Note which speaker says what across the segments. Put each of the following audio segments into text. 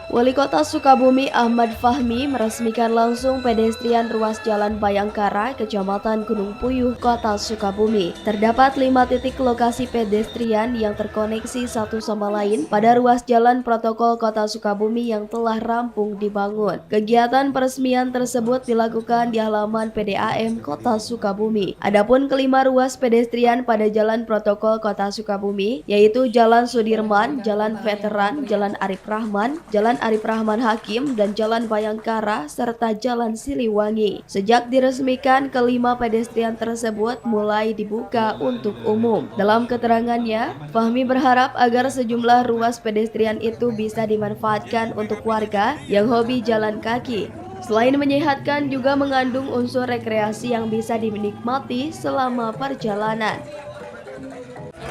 Speaker 1: Wali Kota Sukabumi Ahmad Fahmi meresmikan langsung pedestrian ruas Jalan Bayangkara, Kecamatan Gunung Puyuh, Kota Sukabumi. Terdapat 5 titik lokasi pedestrian yang terkoneksi satu sama lain pada ruas jalan protokol Kota Sukabumi yang telah rampung dibangun. Kegiatan peresmian tersebut dilakukan di halaman PDAM Kota Sukabumi. Adapun kelima ruas pedestrian pada jalan protokol Kota Sukabumi, yaitu Jalan Sudirman, Jalan Veteran, Jalan Arif Rahman, Jalan Arif Rahman Hakim, dan Jalan Bayangkara, serta Jalan Siliwangi. Sejak diresmikan, kelima pedestrian tersebut mulai dibuka untuk umum. Dalam keterangannya, Fahmi berharap agar sejumlah ruas pedestrian itu bisa dimanfaatkan untuk warga yang hobi jalan kaki. Selain menyehatkan, juga mengandung unsur rekreasi yang bisa dinikmati selama perjalanan.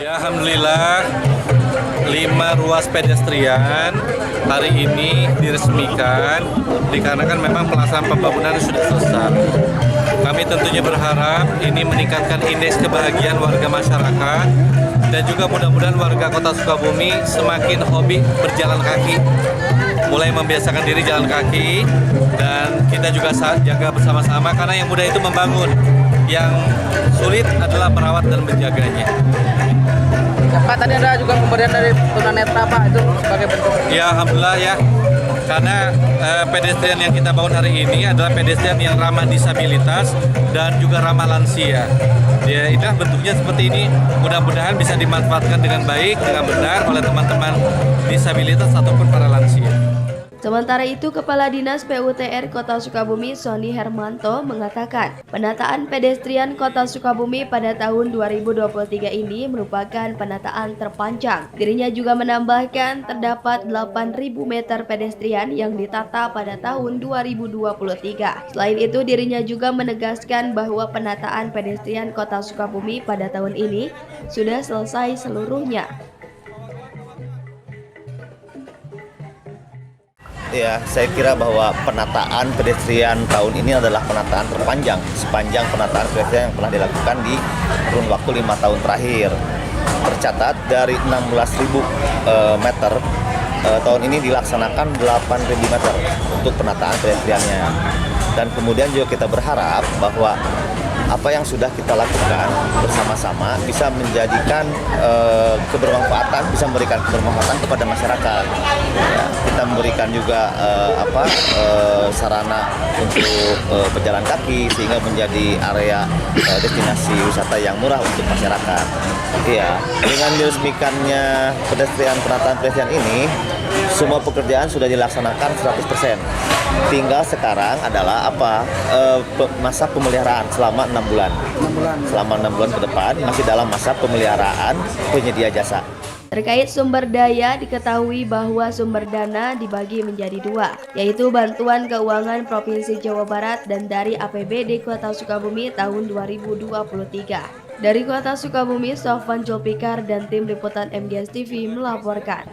Speaker 2: Ya, alhamdulillah 5 ruas pedestrian hari ini diresmikan dikarenakan memang pelaksanaan pembangunan sudah selesai. Kami tentunya berharap ini meningkatkan indeks kebahagiaan warga masyarakat dan juga mudah-mudahan warga Kota Sukabumi semakin hobi berjalan kaki, mulai membiasakan diri jalan kaki, dan kita juga jaga bersama-sama karena yang mudah itu membangun, yang sulit adalah merawat dan menjaganya.
Speaker 3: Pak, tadi ada juga pemberian dari tunanetra Pak, itu sebagai bentuk.
Speaker 2: Ya, alhamdulillah ya, karena pedestrian yang kita bangun hari ini adalah pedestrian yang ramah disabilitas dan juga ramah lansia. Ya, itu bentuknya seperti ini. Mudah-mudahan bisa dimanfaatkan dengan baik, dengan benar oleh teman-teman disabilitas ataupun para lansia.
Speaker 1: Sementara itu, Kepala Dinas PUTR Kota Sukabumi Sony Hermanto mengatakan penataan pedestrian Kota Sukabumi pada tahun 2023 ini merupakan penataan terpanjang. Dirinya juga menambahkan terdapat 8.000 meter pedestrian yang ditata pada tahun 2023. Selain itu, dirinya juga menegaskan bahwa penataan pedestrian Kota Sukabumi pada tahun ini sudah selesai seluruhnya.
Speaker 4: Ya, saya kira bahwa penataan pedestrian tahun ini adalah penataan terpanjang sepanjang penataan pedestrian yang pernah dilakukan di kurun waktu 5 tahun terakhir. Tercatat dari 16.000 meter, tahun ini dilaksanakan 8.000 meter untuk penataan pedestriannya. Dan kemudian juga kita berharap bahwa apa yang sudah kita lakukan bersama-sama bisa menjadikan kebermanfaatan, bisa memberikan kebermanfaatan kepada masyarakat. Ya, kita memberikan juga sarana untuk pejalan kaki sehingga menjadi area destinasi wisata yang murah untuk masyarakat. Iya, dengan diresmikannya penataan pedestrian ini, semua pekerjaan sudah dilaksanakan 100%. Tinggal sekarang adalah masa pemeliharaan selama 6 bulan. Selama 6 bulan ke depan masih dalam masa pemeliharaan penyedia jasa.
Speaker 1: Terkait sumber daya, diketahui bahwa sumber dana dibagi menjadi 2, yaitu bantuan keuangan Provinsi Jawa Barat dan dari APBD Kota Sukabumi tahun 2023. Dari Kota Sukabumi, Sofwan Julpikar dan tim liputan MGS TV melaporkan.